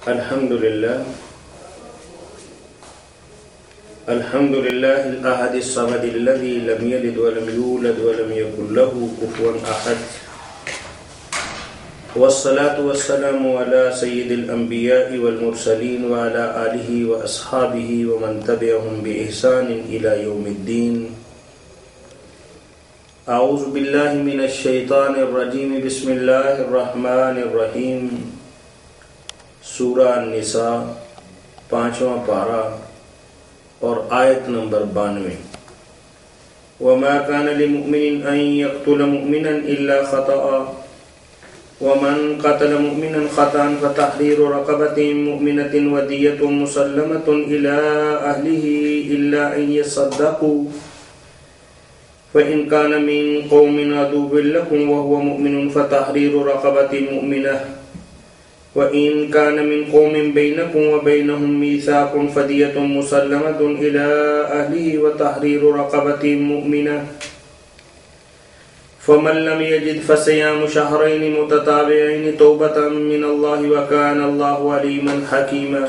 الحمد لله الأحد الصمد الذي لم يلد ولم يولد ولم يكن له كفوا أحد، والصلاة والسلام على سيد الأنبياء والمرسلين وعلى آله وأصحابه ومن تبعهم بإحسان إلى يوم الدين. اعوذ باللہ من الشیطان الرجیم. بسم اللہ الرحمن الرحیم. سورہ النساء 5واں پارہ اور آیت نمبر 92. وما كان لمؤمن ان يقتل مؤمنا الا خطأ ومن قتل مؤمنا خطأ فتحرير رقبة مؤمنة ودية مسلمة إلى أهله إلا أن يصدقوا فإن كان من قوم عدو لكم وهو مؤمن فتحرير رقبة مؤمنة وإن كان من قوم بينكم وبينهم ميثاق فدية مسلمة إلى أهله وتحرير رقبة مؤمنة فمن لم يجد فصيام شهرين متتابعين توبة من الله وكان الله عليما حكيما.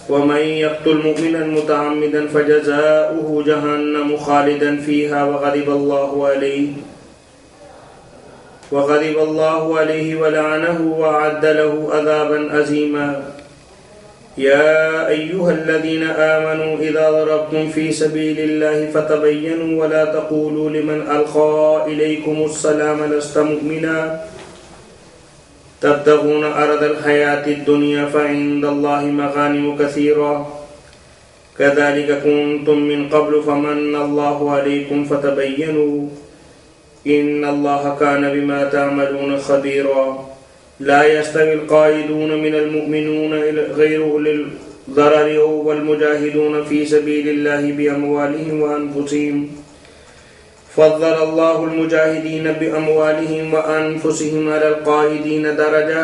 ومن يقتل مؤمنا متعمدا فجزاؤه جهنم خالدا فيها وغضب الله عليه ولعنه وأعد له عذابا عظيما. يا أيها الذين آمنوا إذا ضربتم في سبيل الله فتبينوا ولا تقولوا لمن ألقى إليكم السلام لست مؤمنا تبتغون عرض الحياة الدنيا فعند الله مغانم كثيرة كذلك كنتم من قبل فمن الله عليكم فتبينوا إن الله كان بما تعملون خبيرا. لا يستوي القائدون من المؤمنون غير أولي الضرر والمجاهدون في سبيل الله بأموالهم وأنفسهم فضل الله المجاهدين بأموالهم وأنفسهم على القائدين درجة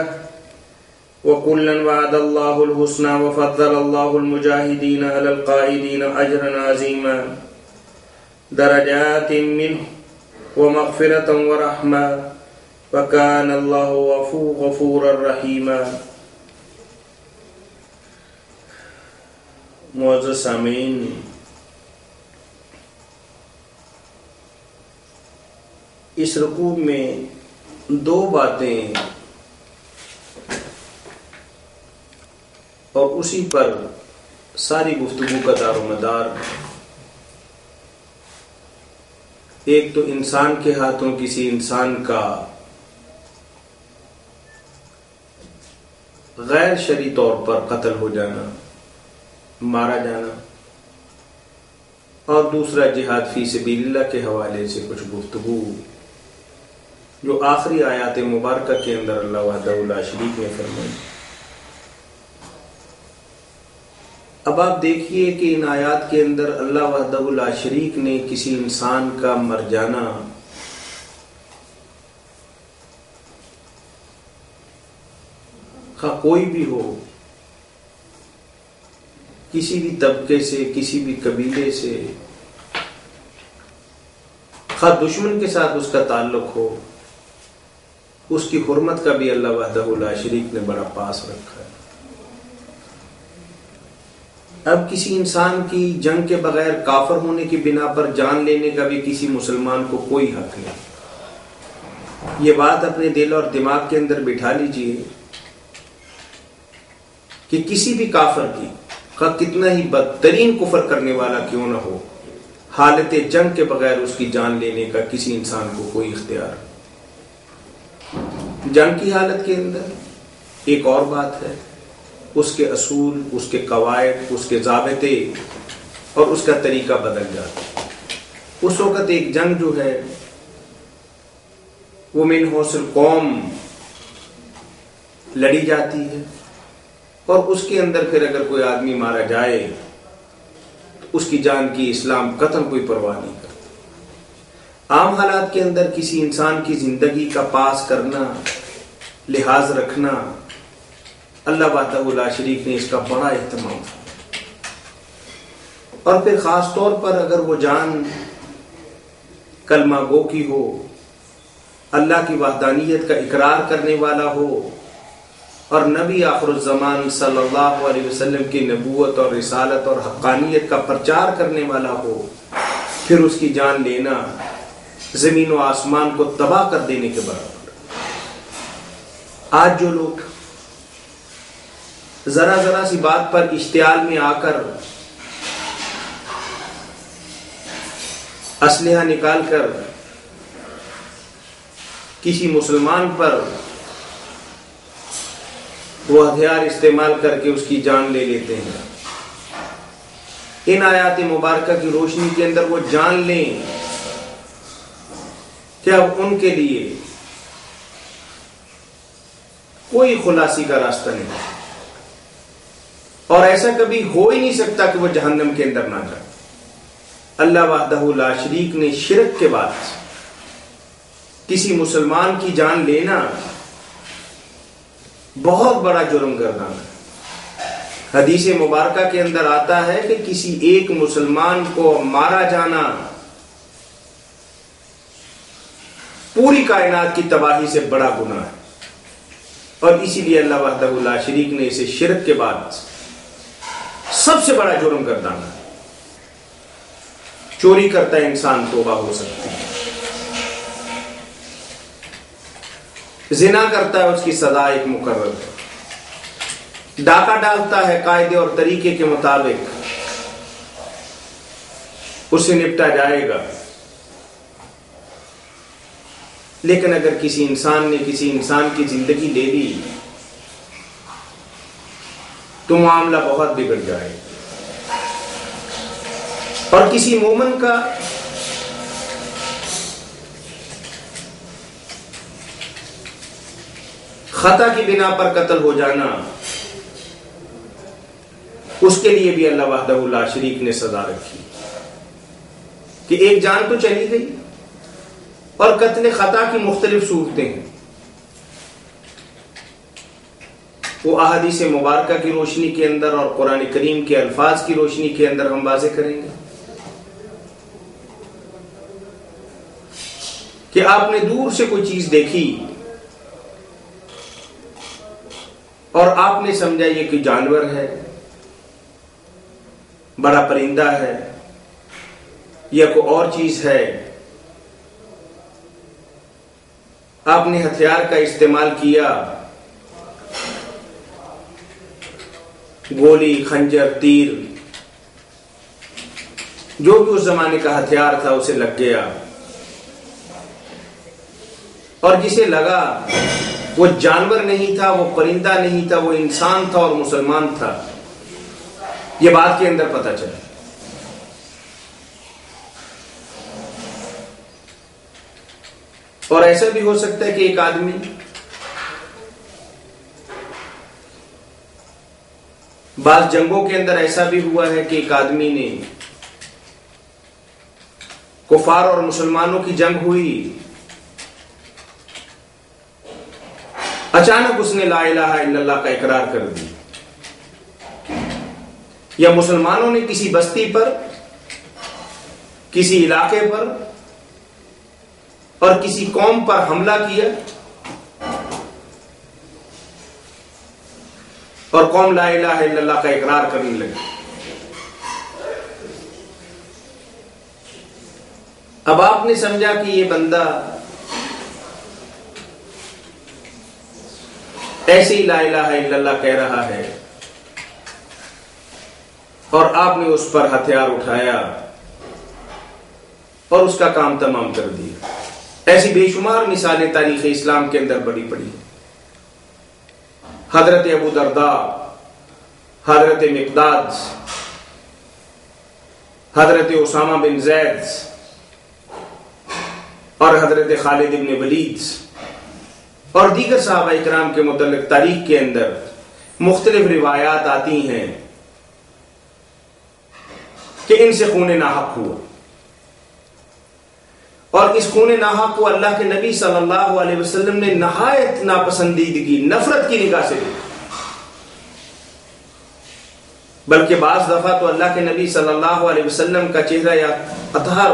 وكلا وعد الله الحسنى وفضل الله المجاهدين على القائدين أجرا عظيما. درجات منه ومغفرة ورحمة وكان الله غفورا رحيما. معزز سامعین، اس رکوع میں دو باتیں اور اسی پر ساری گفتگو کا دار و مدار. ایک تو انسان کے ہاتھوں کسی انسان کا غیر شرعی طور پر قتل ہو جانا، مارا جانا، اور دوسرا جہاد فی سبیل اللہ کے حوالے سے کچھ گفتگو جو آخری آیات مبارکہ کے اندر اللہ وحدہ لا شریک نے فرمائی. اب آپ دیکھیے کہ ان آیات کے اندر اللہ وحدہ لا شریک نے کسی انسان کا مر جانا خواہ کوئی بھی ہو، کسی بھی طبقے سے، کسی بھی قبیلے سے، خواہ دشمن کے ساتھ اس کا تعلق ہو، اس کی حرمت کا بھی اللہ وحدہ لا شریک نے بڑا پاس رکھا ہے. اب کسی انسان کی جنگ کے بغیر کافر ہونے کی بنا پر جان لینے کا بھی کسی مسلمان کو کوئی حق نہیں. یہ بات اپنے دل اور دماغ کے اندر بٹھا لیجئے کہ کسی بھی کافر کی کتنا ہی بدترین کفر کرنے والا کیوں نہ ہو، حالت جنگ کے بغیر اس کی جان لینے کا کسی انسان کو کوئی اختیار. جنگ کی حالت کے اندر ایک اور بات ہے، اس کے اصول، اس کے قواعد، اس کے ضابطے اور اس کا طریقہ بدل جاتا ہے. اس وقت ایک جنگ جو ہے وہ من حوصل قوم لڑی جاتی ہے، اور اس کے اندر پھر اگر کوئی آدمی مارا جائے تو اس کی جان کی اسلام قطعاً کوئی پرواہ نہیں کرتا. عام حالات کے اندر کسی انسان کی زندگی کا پاس کرنا، لحاظ رکھنا، اللہ وحدہ لا شریک نے اس کا بڑا اہتمام کیا. اور پھر خاص طور پر اگر وہ جان کلمہ گو کی ہو، اللہ کی وحدانیت کا اقرار کرنے والا ہو، اور نبی آخر الزمان صلی اللہ علیہ وسلم کی نبوت اور رسالت اور حقانیت کا پرچار کرنے والا ہو، پھر اس کی جان لینا زمین و آسمان کو تباہ کر دینے کے برابر۔ آج جو لوگ ذرا ذرا سی بات پر اشتعال میں آ کر اسلحہ نکال کر کسی مسلمان پر وہ ہتھیار استعمال کر کے اس کی جان لے لیتے ہیں، ان آیات مبارکہ کی روشنی کے اندر وہ جان لیں کہ اب ان کے لیے کوئی خلاصی کا راستہ نہیں، اور ایسا کبھی ہو ہی نہیں سکتا کہ وہ جہنم کے اندر نہ جائے۔ اللہ وحدہ لا شریک نے شرک کے بعد کسی مسلمان کی جان لینا بہت بڑا جرم گردانا ہے۔ حدیث مبارکہ کے اندر آتا ہے کہ کسی ایک مسلمان کو مارا جانا پوری کائنات کی تباہی سے بڑا گناہ ہے، اور اسی لیے اللہ وحدہ لا شریک نے اسے شرک کے بعد سب سے بڑا جرم گردانا ہے۔ چوری کرتا ہے انسان توبہ ہو سکتی ہے، زنا کرتا ہے اس کی سزا ایک مقرر ہے، ڈاکہ ڈالتا ہے قاعدے اور طریقے کے مطابق اس سے نپٹا جائے گا، لیکن اگر کسی انسان نے کسی انسان کی زندگی لے لی تو معاملہ بہت بگڑ جائے گا۔ اور کسی مومن کا خطا کی بنا پر قتل ہو جانا، اس کے لیے بھی اللہ وحدہ لا شریک نے سزا رکھی کہ ایک جان تو چلی گئی، اور قتل خطا کی مختلف صورتیں ہیں، وہ احادیث مبارکہ کی روشنی کے اندر اور قرآن کریم کے الفاظ کی روشنی کے اندر ہم واضح کریں گے کہ آپ نے دور سے کوئی چیز دیکھی اور آپ نے سمجھا یہ کوئی جانور ہے، بڑا پرندہ ہے یا کوئی اور چیز ہے، آپ نے ہتھیار کا استعمال کیا، گولی، خنجر، تیر، جو بھی اس زمانے کا ہتھیار تھا اسے لگ گیا، اور جسے لگا وہ جانور نہیں تھا، وہ پرندہ نہیں تھا، وہ انسان تھا اور مسلمان تھا، یہ بات کے اندر پتہ چلا۔ اور ایسا بھی ہو سکتا ہے کہ ایک آدمی بعض جنگوں کے اندر ایسا بھی ہوا ہے کہ ایک آدمی نے کفار اور مسلمانوں کی جنگ ہوئی، اچانک اس نے لا الہ الا اللہ کا اقرار کر دیا، یا مسلمانوں نے کسی بستی پر، کسی علاقے پر اور کسی قوم پر حملہ کیا اور قوم لا الہ الا اللہ کا اقرار کرنے لگی۔ اب آپ نے سمجھا کہ یہ بندہ ایسے ہی لا الہ الا اللہ کہہ رہا ہے، اور آپ نے اس پر ہتھیار اٹھایا اور اس کا کام تمام کر دیا۔ ایسی بے شمار مثالیں تاریخ اسلام کے اندر بڑی پڑی۔ حضرت ابو درداء، حضرت مقداد، حضرت اسامہ بن زید اور حضرت خالد بن ولید اور دیگر صحابہ اکرام کے متعلق تاریخ کے اندر مختلف روایات آتی ہیں کہ ان سے خون ناحق ہوا، اور اس خون ناحق کو اللہ کے نبی صلی اللہ علیہ وسلم نے نہایت ناپسندیدگی، نفرت کی نگاہ سے دیکھا، بلکہ بعض دفعہ تو اللہ کے نبی صلی اللہ علیہ وسلم کا چہرہ یا اطہر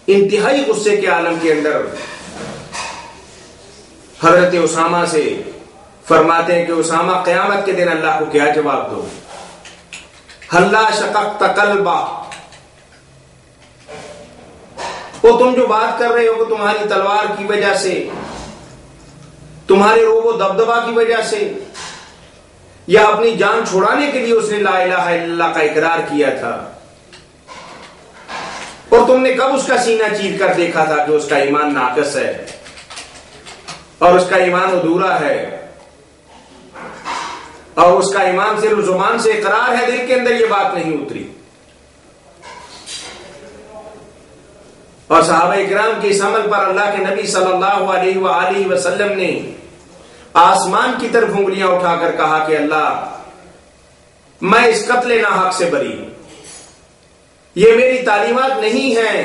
انتہائی غصے کے عالم کے اندر حضرت اسامہ سے فرماتے ہیں کہ اسامہ قیامت کے دن اللہ کو کیا جواب دو؟ ہلا شققت قلبا، وہ تم جو بات کر رہے ہو کہ تمہاری تلوار کی وجہ سے، تمہارے روب و دبدبا کی وجہ سے، یا اپنی جان چھڑانے کے لیے اس نے لا الہ الا اللہ کا اقرار کیا تھا، اور تم نے کب اس کا سینہ چیر کر دیکھا تھا کہ اس کا ایمان ناقص ہے اور اس کا ایمان ادھورا ہے اور اس کا ایمان صرف زبان سے اقرار ہے، دل کے اندر یہ بات نہیں اتری؟ اور صحابہ اکرام کے اس عمل پر اللہ کے نبی صلی اللہ علیہ وآلہ وسلم نے آسمان کی طرف انگلیاں اٹھا کر کہا کہ اللہ، میں اس قتل ناحق سے بری ہوں، یہ میری تعلیمات نہیں ہیں،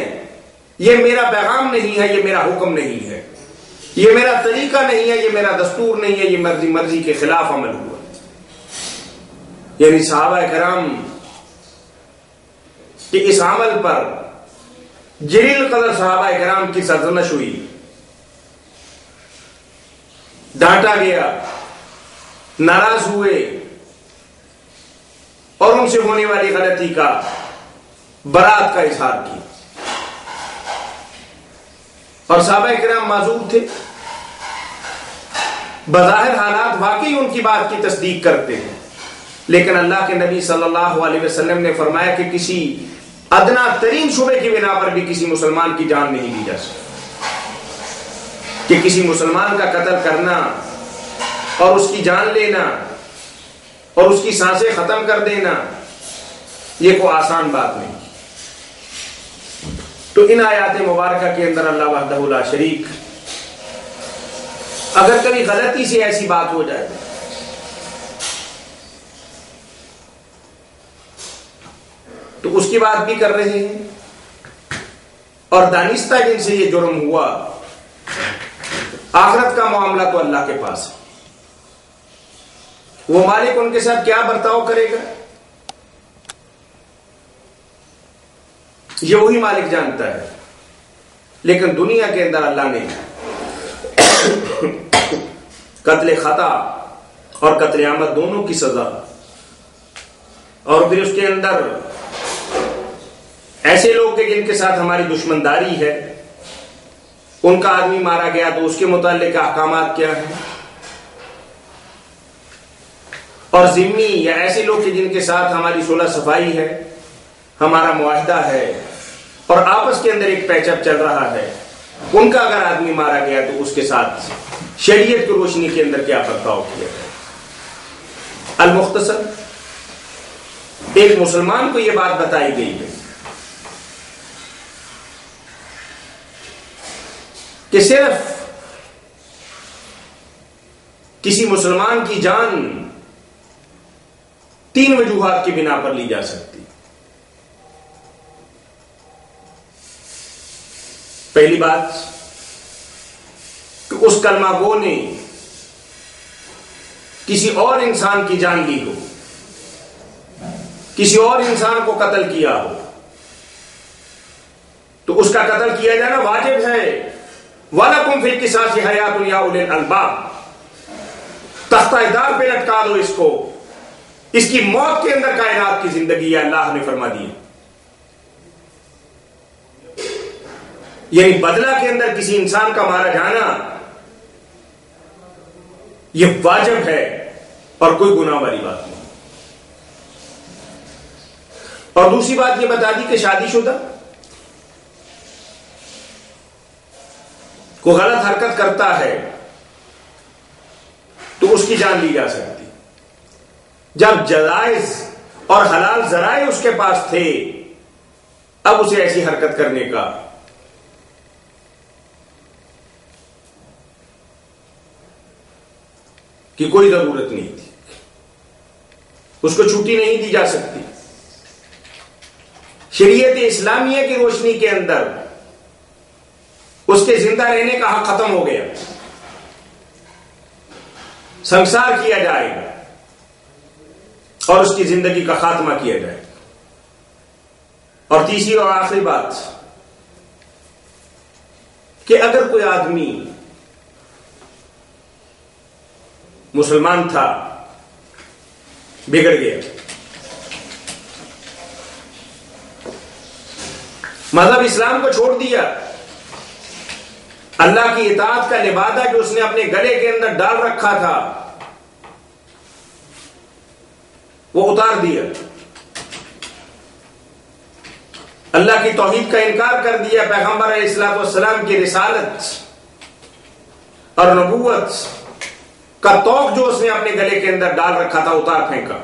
یہ میرا پیغام نہیں ہے، یہ میرا حکم نہیں ہے، یہ میرا طریقہ نہیں ہے، یہ میرا دستور نہیں ہے، یہ مرضی کے خلاف عمل ہوا۔ یعنی صحابہ کرام کہ اس عمل پر جلیل قدر صحابہ کرام کی سرزنش ہوئی، ڈانٹا گیا، ناراض ہوئے، اور ان سے ہونے والی غلطی کا برات کا اظہار کیا، اور صحابہ کرام معذور تھے، بظاہر حالات واقعی ان کی بات کی تصدیق کرتے ہیں، لیکن اللہ کے نبی صلی اللہ علیہ وسلم نے فرمایا کہ کسی ادنا ترین شبے کی بنا پر بھی کسی مسلمان کی جان نہیں لی جا سکتی، کہ کسی مسلمان کا قتل کرنا اور اس کی جان لینا اور اس کی سانسیں ختم کر دینا یہ کوئی آسان بات نہیں۔ تو ان آیات مبارکہ کے اندر اللہ وحدہ لا شریک اگر کبھی غلطی سے ایسی بات ہو جائے تو اس کی بات بھی کر رہے ہیں، اور دانستہ جن سے یہ جرم ہوا، آخرت کا معاملہ تو اللہ کے پاس ہے، وہ مالک ان کے ساتھ کیا برتاؤ کرے گا یہ وہی مالک جانتا ہے، لیکن دنیا کے اندر اللہ نے قتل خطا اور قتل عمد دونوں کی سزا، اور پھر اس کے اندر ایسے لوگ کہ جن کے ساتھ ہماری دشمنداری ہے، ان کا آدمی مارا گیا تو اس کے متعلق احکامات کیا ہیں، اور ذمی یا ایسے لوگ کہ جن کے ساتھ ہماری صلح صفائی ہے، ہمارا معاہدہ ہے، اور آپس کے اندر ایک پیچ اپ چل رہا ہے، ان کا اگر آدمی مارا گیا تو اس کے ساتھ شریعت کی روشنی کے اندر کیا برتاؤ کیا جائے۔ المختصر ایک مسلمان کو یہ بات بتائی گئی ہے کہ صرف کسی مسلمان کی جان 3 وجوہات کی بنا پر لی جا سکتی۔ پہلی بات کہ اس کلمہ گو نے کسی اور انسان کی جان لی ہو، کسی اور انسان کو قتل کیا ہو، تو اس کا قتل کیا جانا واجب ہے۔ وَلَكُمْ فِي الْقِصَاصِ حَيَاةٌ يَا أُولِي الْأَلْبَابِ، تختہ دار پہ لٹکا دو اس کو، اس کی موت کے اندر کائنات کی زندگی ہے، اللہ نے فرما دی۔ یعنی بدلہ کے اندر کسی انسان کا مارا جانا یہ واجب ہے اور کوئی گناہ والی بات نہیں۔ اور دوسری بات یہ بتا دی کہ شادی شدہ کو غلط حرکت کرتا ہے تو اس کی جان لی جا سکتی، جب جائز اور حلال ذرائع اس کے پاس تھے، اب اسے ایسی حرکت کرنے کا کی کوئی ضرورت نہیں تھی، اس کو چھٹی نہیں دی جا سکتی۔ شریعت اسلامیہ کی روشنی کے اندر اس کے زندہ رہنے کا حق ختم ہو گیا، سنسار کیا جائے گا اور اس کی زندگی کا خاتمہ کیا جائے گا۔ اور تیسری اور آخری بات کہ اگر کوئی آدمی مسلمان تھا، بگڑ گیا، مذہب اسلام کو چھوڑ دیا، اللہ کی اطاعت کا لبادہ جو اس نے اپنے گلے کے اندر ڈال رکھا تھا وہ اتار دیا، اللہ کی توحید کا انکار کر دیا، پیغمبر علیہ الصلوۃ والسلام کی رسالت اور نبوت کا توق جو اس نے اپنے گلے کے اندر ڈال رکھا تھا اتار پھینکا،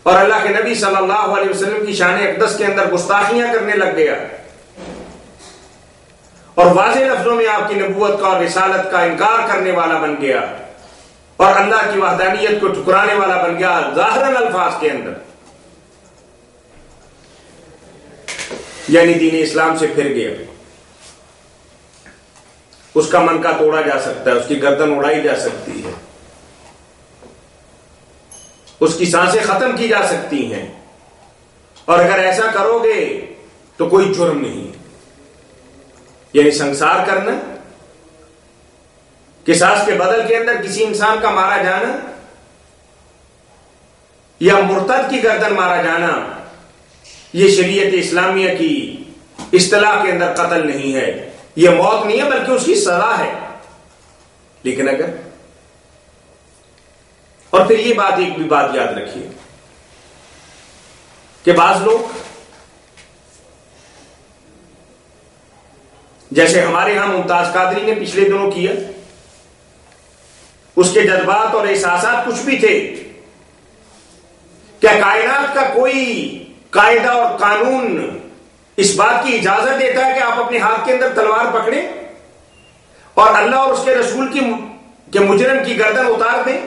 اور اللہ کے نبی صلی اللہ علیہ وسلم کی شان اقدس کے اندر گستاخیاں کرنے لگ گیا، اور واضح لفظوں میں آپ کی نبوت کا اور رسالت کا انکار کرنے والا بن گیا، اور اللہ کی وحدانیت کو ٹھکرانے والا بن گیا ظاہراً الفاظ کے اندر، یعنی دین اسلام سے پھر گیا، اس کا منکا توڑا جا سکتا ہے، اس کی گردن اڑائی جا سکتی ہے، اس کی سانسیں ختم کی جا سکتی ہیں، اور اگر ایسا کرو گے تو کوئی جرم نہیں، یعنی سنسار کرنا، قصاص کے بدل کے اندر کسی انسان کا مارا جانا یا مرتد کی گردن مارا جانا، یہ شریعت اسلامیہ کی اصطلاح کے اندر قتل نہیں ہے، یہ موت نہیں ہے بلکہ اس کی سزا ہے۔ لیکن اگر، اور پھر یہ بات، ایک بھی بات یاد رکھیے کہ بعض لوگ جیسے ہمارے ہاں ممتاز قادری نے پچھلے دنوں کیا، اس کے جذبات اور احساسات کچھ بھی تھے، کیا کائنات کا کوئی قاعدہ اور قانون اس بات کی اجازت دیتا ہے کہ آپ اپنے ہاتھ کے اندر تلوار پکڑیں اور اللہ اور اس کے رسول کے مجرم کی گردن اتار دیں؟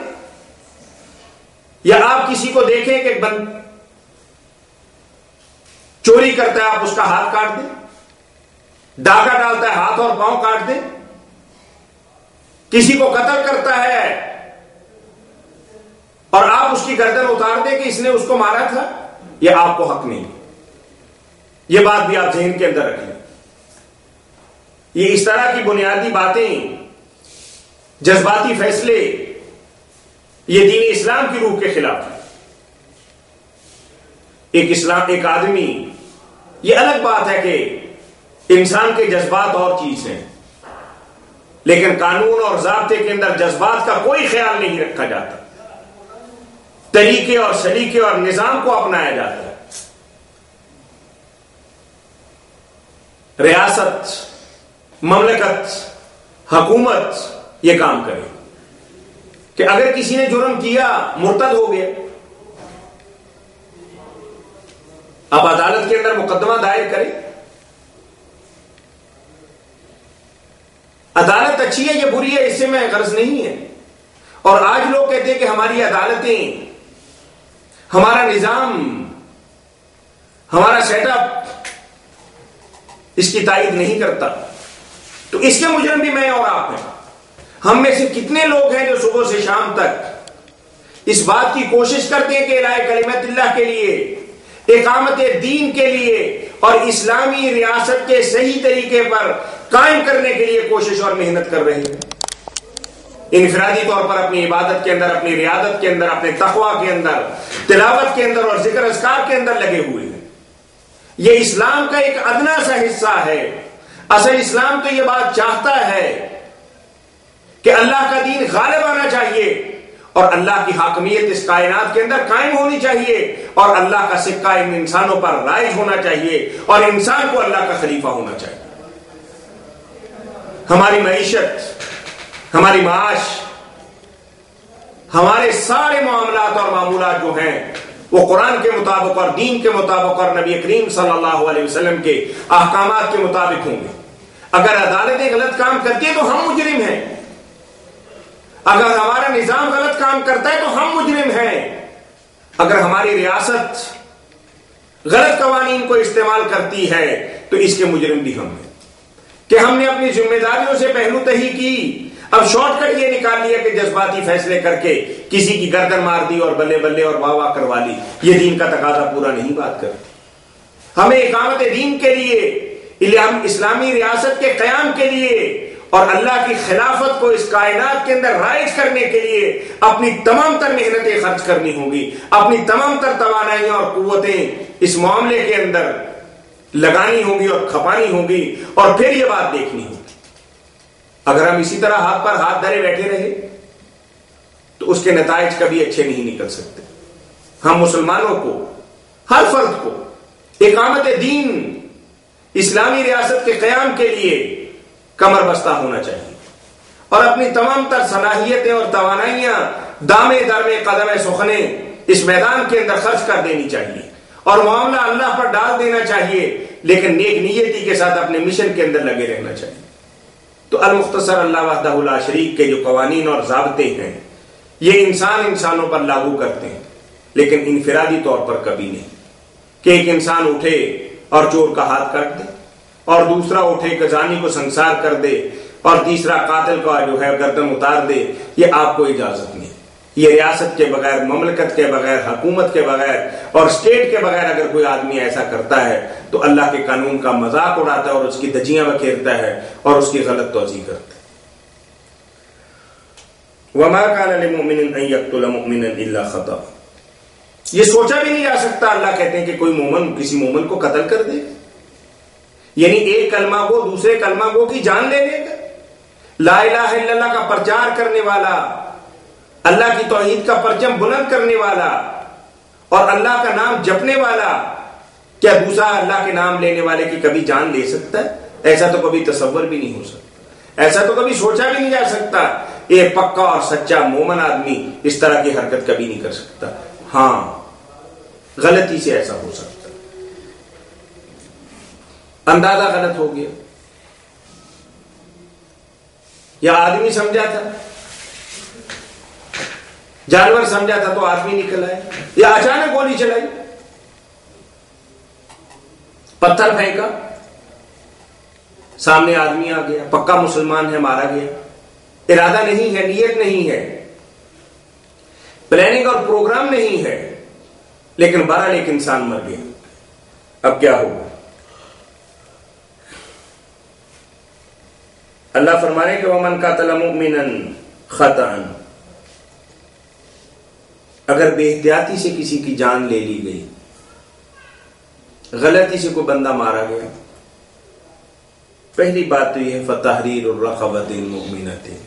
یا آپ کسی کو دیکھیں کہ چوری کرتا ہے، آپ اس کا ہاتھ کاٹ دیں، ڈاکہ ڈالتا ہے ہاتھ اور پاؤں کاٹ دیں، کسی کو قتل کرتا ہے اور آپ اس کی گردن اتار دیں کہ اس نے اس کو مارا تھا؟ یہ آپ کو حق نہیں، یہ بات بھی آپ ذہن کے اندر رکھیں۔ یہ اس طرح کی بنیادی باتیں، جذباتی فیصلے، یہ دین اسلام کی روح کے خلاف ہے۔ ایک آدمی، یہ الگ بات ہے کہ انسان کے جذبات اور چیز ہیں، لیکن قانون اور ضابطے کے اندر جذبات کا کوئی خیال نہیں رکھا جاتا، طریقے اور سلیقے اور نظام کو اپنایا جاتا ہے۔ ریاست، مملکت، حکومت یہ کام کرے کہ اگر کسی نے جرم کیا، مرتد ہو گیا، اب عدالت کے اندر مقدمہ دائر کرے۔ عدالت اچھی ہے یا بری ہے، اس سے میں غرض نہیں ہے، اور آج لوگ کہتے ہیں کہ ہماری عدالتیں، ہمارا نظام، ہمارا سیٹ اپ اس کی تائید نہیں کرتا، تو اس کے مجرم بھی میں اور آپ ہیں۔ ہم میں سے کتنے لوگ ہیں جو صبح سے شام تک اس بات کی کوشش کرتے ہیں کہ اعلاء کلمت اللہ کے لیے، اقامت دین کے لیے اور اسلامی ریاست کے صحیح طریقے پر قائم کرنے کے لیے کوشش اور محنت کر رہے ہیں، انفرادی طور پر اپنی عبادت کے اندر، اپنی ریاضت کے اندر، اپنے تقویٰ کے اندر، تلاوت کے اندر اور ذکر اذکار کے اندر لگے ہوئے ہیں۔ یہ اسلام کا ایک ادنا سا حصہ ہے۔ اصل اسلام تو یہ بات چاہتا ہے کہ اللہ کا دین غالب آنا چاہیے اور اللہ کی حاکمیت اس کائنات کے اندر قائم ہونی چاہیے، اور اللہ کا سکہ ان انسانوں پر رائج ہونا چاہیے، اور انسان کو اللہ کا خلیفہ ہونا چاہیے۔ ہماری معیشت، ہماری معاش، ہمارے سارے معاملات اور معمولات جو ہیں وہ قرآن کے مطابق اور دین کے مطابق اور نبی کریم صلی اللہ علیہ وسلم کے احکامات کے مطابق ہوں گے۔ اگر عدالتیں غلط کام کرتی ہیں تو ہم مجرم ہیں، اگر ہمارا نظام غلط کام کرتا ہے تو ہم مجرم ہیں، اگر ہماری ریاست غلط قوانین کو استعمال کرتی ہے تو اس کے مجرم بھی ہم ہیں کہ ہم نے اپنی ذمہ داریوں سے پہلو تہی کی، اب شارٹ کٹ یہ نکال لیا کہ جذباتی فیصلے کر کے کسی کی گردن مار دی اور بلے بلے اور واہ واہ کروا لی۔ یہ دین کا تقاضا پورا نہیں بات کرتی۔ ہمیں اقامت دین کے لیے، اسلامی ریاست کے قیام کے لیے اور اللہ کی خلافت کو اس کائنات کے اندر رائج کرنے کے لیے اپنی تمام تر محنتیں خرچ کرنی ہوگی، اپنی تمام تر توانائیاں اور قوتیں اس معاملے کے اندر لگانی ہوگی اور کھپانی ہوگی، اور پھر یہ بات دیکھنی ہوگی۔ اگر ہم اسی طرح ہاتھ پر ہاتھ دھرے بیٹھے رہے تو اس کے نتائج کبھی اچھے نہیں نکل سکتے۔ ہم مسلمانوں کو، ہر فرد کو اقامت دین، اسلامی ریاست کے قیام کے لیے کمر بستہ ہونا چاہیے اور اپنی تمام تر صلاحیتیں اور توانائیاں دامے درمے قدم سخنے اس میدان کے اندر خرچ کر دینی چاہیے اور معاملہ اللہ پر ڈال دینا چاہیے، لیکن نیک نیتی کے ساتھ اپنے مشن کے اندر لگے رہنا چاہیے۔ تو المختصر اللہ وحدہ لا شریک کے جو قوانین اور ضابطے ہیں یہ انسانوں پر لاگو کرتے ہیں، لیکن انفرادی طور پر کبھی نہیں کہ ایک انسان اٹھے اور چور کا ہاتھ کاٹ دے، اور دوسرا اٹھے کہ زانی کو سنسار کر دے، اور تیسرا قاتل کا جو ہے گردن اتار دے۔ یہ آپ کو اجازت نہیں۔ یہ ریاست کے بغیر، مملکت کے بغیر، حکومت کے بغیر اور اسٹیٹ کے بغیر اگر کوئی آدمی ایسا کرتا ہے تو اللہ کے قانون کا مذاق اڑاتا ہے اور اس کی دھجیاں بکھیرتا ہے اور اس کی غلط توضیح کرتا ہے۔ وَمَا كَانَ لِمُؤْمِنٍ أَن يَقْتُلَ مُؤْمِنًا إِلَّا خَطَأً۔ یہ سوچا بھی نہیں جا سکتا، اللہ کہتے ہیں کہ کوئی مومن کسی مومن کو قتل کر دے، یعنی ایک کلمہ گو دوسرے کلمہ گو کی جان لے لے گا، لا الہ الا اللہ کا پرچار کرنے والا، اللہ کی توحید کا پرچم بلند کرنے والا اور اللہ کا نام جپنے والا، کیا دوسرا اللہ کے نام لینے والے کی کبھی جان لے سکتا ہے؟ ایسا تو کبھی تصور بھی نہیں ہو سکتا، ایسا تو کبھی سوچا بھی نہیں جا سکتا۔ یہ پکا اور سچا مومن آدمی اس طرح کی حرکت کبھی نہیں کر سکتا۔ ہاں، غلطی سے ایسا ہو سکتا، اندازہ غلط ہو گیا، یا آدمی سمجھا تھا، جانور سمجھا تھا تو آدمی نکل آئے، یا اچانک گولی چلائی، پتھر پھینکا، سامنے آدمی آ گیا، پکا مسلمان ہے، مارا گیا، ارادہ نہیں ہے، نیت نہیں ہے، پلاننگ اور پروگرام نہیں ہے، لیکن بہرحال ایک انسان مر گیا۔ اب کیا ہوگا؟ اللہ فرمانے کہ وَمَنْ قَتَلَ مُؤْمِنًا خَطَأً، اگر بے احتیاطی سے کسی کی جان لے لی گئی، غلطی سے کوئی بندہ مارا گیا، پہلی بات تو یہ ہے فَتَحْرِيرُ الرَّقَبَةٍ مُؤْمِنَةٍ،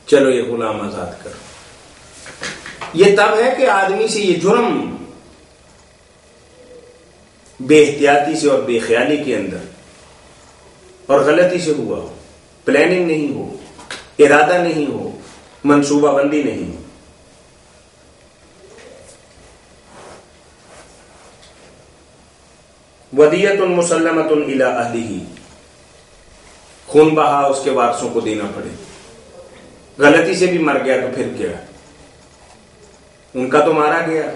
چلو یہ غلام آزاد کرو۔ یہ تب ہے کہ آدمی سے یہ جرم بے احتیاطی سے اور بے خیالی کے اندر اور غلطی سے ہوا ہو، پلاننگ نہیں ہو، ارادہ نہیں ہو، منصوبہ بندی نہیں ہو۔ وَدِيَةٌ مُسَلَّمَةٌ إِلَىٰ أَهْلِهِ، خون بہا اس کے وارثوں کو دینا پڑے۔ غلطی سے بھی مر گیا تو پھر کیا، ان کا تو مارا گیا،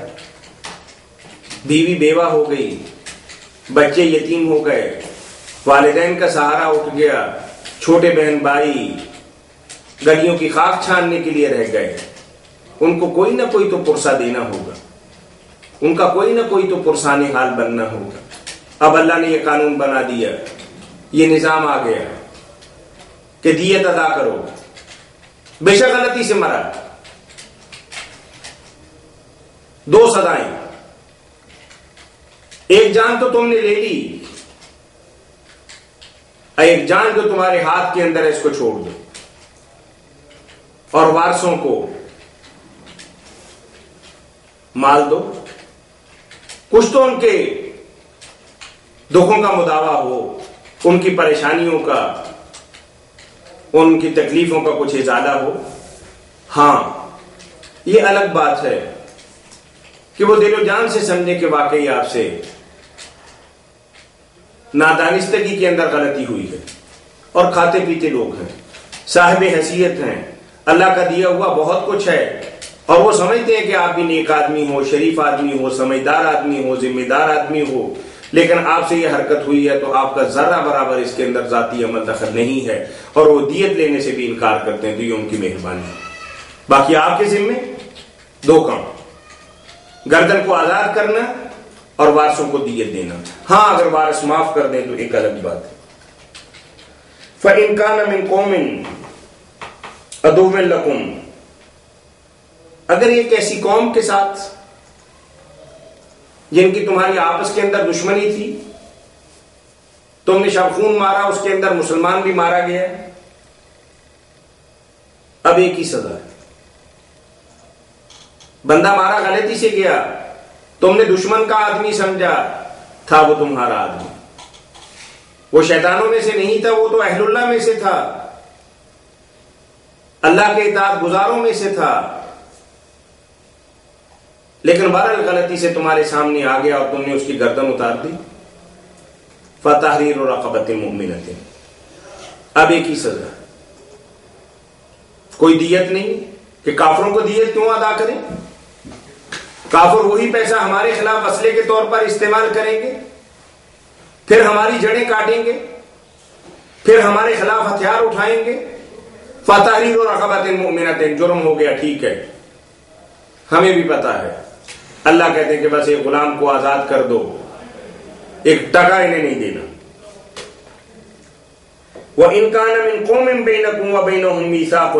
بیوی بیوہ ہو گئی، بچے یتیم ہو گئے، والدین کا سہارا اٹھ گیا، چھوٹے بہن بھائی گلیوں کی خاک چھاننے کے لیے رہ گئے، ان کو کوئی نہ کوئی تو پرسہ دینا ہوگا، ان کا کوئی نہ کوئی تو پرسان حال بننا ہوگا۔ اب اللہ نے یہ قانون بنا دیا، یہ نظام آ گیا کہ دیت ادا کرو، بے شک غلطی سے مرا، دو سزائیں، ایک جان تو تم نے لے لی، ایک جان جو تمہارے ہاتھ کے اندر ہے اس کو چھوڑ دو، اور وارثوں کو مال دو، کچھ تو ان کے دکھوں کا مداوع ہو، ان کی پریشانیوں کا، ان کی تکلیفوں کا کچھ ازالہ ہو۔ ہاں، یہ الگ بات ہے کہ وہ دل و جان سے سمجھے کہ واقعی آپ سے نادانستگی کے اندر غلطی ہوئی ہے، اور کھاتے پیتے لوگ ہیں، صاحب حیثیت ہیں، اللہ کا دیا ہوا بہت کچھ ہے، اور وہ سمجھتے ہیں کہ آپ بھی نیک آدمی ہو، شریف آدمی ہو، سمجھدار آدمی ہو، ذمہ دار آدمی ہو، لیکن آپ سے یہ حرکت ہوئی ہے تو آپ کا ذرہ برابر اس کے اندر ذاتی عمل دخل نہیں ہے، اور وہ دیت لینے سے بھی انکار کرتے ہیں، تو یہ ان کی مہربانی ہے۔ باقی آپ کے ذمے دو کام، گردن کو آزاد کرنا اور وارثوں کو دیت دینا. ہاں اگر وارث معاف کر دیں تو ایک الگ بات ہے. فَإِن كَانَ مِن قَوْمٍ عَدُوٍّ لَكُمْ، اگر ایک ایسی قوم کے ساتھ جن کی تمہاری آپس کے اندر دشمنی تھی، تم نے شب خون مارا، اس کے اندر مسلمان بھی مارا گیا، اب ایک ہی سزا ہے. بندہ مارا غلطی سے گیا، تم نے دشمن کا آدمی سمجھا، تھا وہ تمہارا آدمی، وہ شیطانوں میں سے نہیں تھا، وہ تو اہل اللہ میں سے تھا، اللہ کے اطاعت گزاروں میں سے تھا، لیکن بہرحال غلطی سے تمہارے سامنے آ گیا اور تم نے اس کی گردن اتار دی. فَتَحْرِيرُ رَقَبَةٍ مُؤْمِنَةٍ، اب ایک ہی سزا، کوئی دیت نہیں کہ کافروں کو دیت کیوں ادا کریں؟ کافر وہی پیسہ ہمارے خلاف اسلحے کے طور پر استعمال کریں گے، پھر ہماری جڑیں کاٹیں گے، پھر ہمارے خلاف ہتھیار اٹھائیں گے. فَتَحْرِيرُ رَقَبَةٍ مُؤْمِنَةٍ جرم ہو گیا، ٹھیک ہے، ہمیں بھی پتا ہے. اللہ کہتے ہیں کہ بس ایک غلام کو آزاد کر دو، ایک ٹکا انہیں نہیں دینا. وَإِن كَانَ مِن قَوْمٍ بَيْنَكُمْ وَبَيْنَهُم مِيثَاقٌ،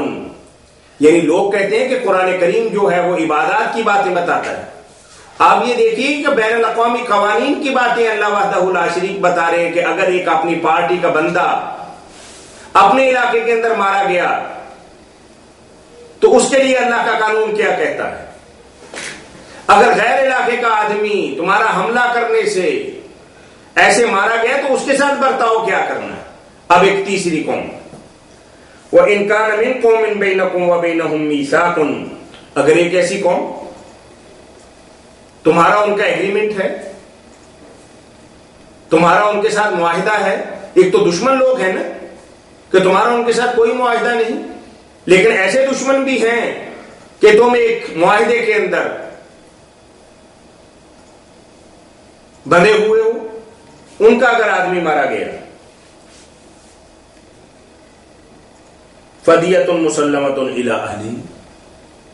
یعنی لوگ کہتے ہیں کہ قرآن کریم جو ہے وہ عبادات کی باتیں بتاتا ہے. آپ یہ دیکھیے کہ بین الاقوامی قوانین کی باتیں اللہ وحدہ لا شریک بتا رہے ہیں کہ اگر ایک اپنی پارٹی کا بندہ اپنے علاقے کے اندر مارا گیا تو اس کے لیے اللہ کا قانون کیا کہتا ہے. اگر غیر علاقے کا آدمی تمہارا حملہ کرنے سے ایسے مارا گیا تو اس کے ساتھ برتاؤ کیا کرنا ہے. اب ایک تیسری قوم، وَإِن كَانَ مِن قَوْمٍ بَيْنَكُمْ وَبَيْنَهُم مِيثَاقٌ، اگر ایک ایسی قوم تمہارا ان کا ایگریمنٹ ہے، تمہارا ان کے ساتھ معاہدہ ہے. ایک تو دشمن لوگ ہیں نا کہ تمہارا ان کے ساتھ کوئی معاہدہ نہیں، لیکن ایسے دشمن بھی ہیں کہ تم ایک معاہدے کے اندر بندھے ہوئے ہو. ان کا اگر آدمی مارا گیا، فدیۃ مسلمۃ الی اہلہ،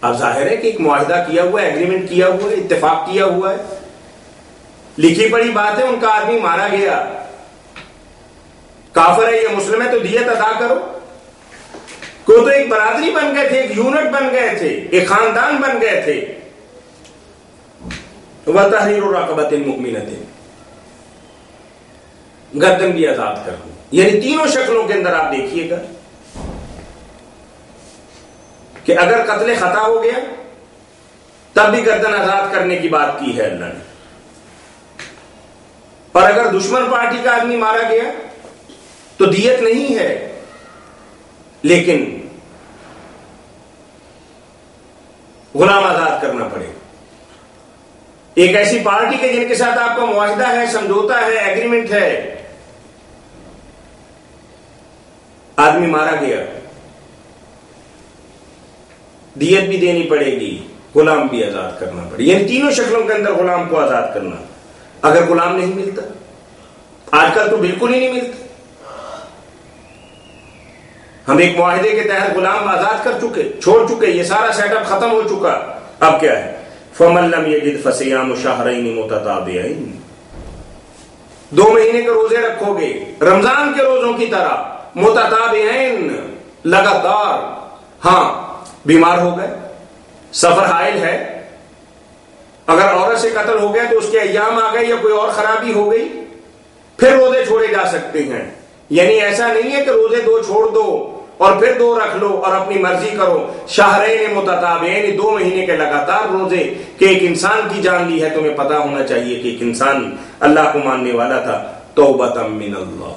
اب ظاہر ہے کہ ایک معاہدہ کیا ہوا ہے، ایگریمنٹ کیا ہوا ہے، اتفاق کیا ہوا ہے، لکھی پڑی بات ہے. ان کا آدمی مارا گیا، کافر ہے یا مسلم ہے تو دیت ادا کرو. کوئی تو ایک برادری بن گئے تھے، ایک یونٹ بن گئے تھے، ایک خاندان بن گئے تھے. وَتَحْرِيرُ رَقَبَةٍ مُؤْمِنَةٍ، گردن بھی آزاد کر دو. یعنی تینوں شکلوں کے اندر آپ دیکھیے گا کہ اگر قتل خطا ہو گیا تب بھی گردن آزاد کرنے کی بات کی ہے اللہ نے، اور اگر دشمن پارٹی کا آدمی مارا گیا تو دیت نہیں ہے، لیکن غلام آزاد کرنا پڑے. ایک ایسی پارٹی کے جن کے ساتھ آپ کا معاہدہ ہے، سمجھوتا ہے، ایگریمنٹ ہے، آدمی مارا گیا، دیت بھی دینی پڑے گی، غلام بھی آزاد کرنا پڑے. یعنی تینوں شکلوں کے اندر غلام کو آزاد کرنا. اگر غلام نہیں ملتا، آج کل تو بالکل ہی نہیں ملتا، ہم ایک معاہدے کے تحت غلام آزاد کر چکے، چھوڑ چکے، یہ سارا سیٹ اپ ختم ہو چکا. اب کیا ہے؟ فَمَن لَّمْ يَجِدْ فَصِيَامُ شَهْرَيْنِ مُتَتَابِعَيْنِ، 2 مہینے کے روزے رکھو گے رمضان کے روزوں کی طرح، متتابعین، لگاتار. ہاں بیمار ہو گئے، سفر حائل ہے، اگر عورت سے قتل ہو گیا تو اس کے ایام آ گئے یا کوئی اور خرابی ہو گئی، پھر روزے چھوڑے جا سکتے ہیں. یعنی ایسا نہیں ہے کہ روزے 2 چھوڑ دو اور پھر 2 رکھ لو اور اپنی مرضی کرو. شہرین متتابعین، 2 مہینے کے لگاتار روزے کہ ایک انسان کی جان لی ہے. تمہیں پتا ہونا چاہیے کہ ایک انسان اللہ کو ماننے والا تھا. توبۃ من اللہ.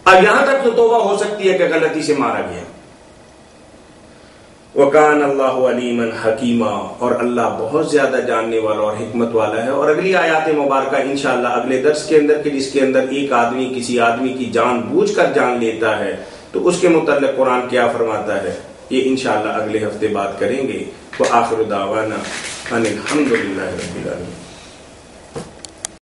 اب یہاں تک تو توبہ ہو سکتی ہے کہ غلطی سے مارا گیا. وَكَانَ اللَّهُ عَلِيمًا حَكِيمًا، اور اللہ بہت زیادہ جاننے والا اور حکمت والا ہے. اور اگلی آیات مبارکہ انشاءاللہ اگلے درس کے اندر کہ جس کے اندر ایک آدمی کسی آدمی کی جان بوجھ کر جان لیتا ہے تو اس کے متعلق قرآن کیا فرماتا ہے، یہ انشاءاللہ اگلے ہفتے بات کریں گے. وآخر دعوانا ان الحمد للہ رب العالمین.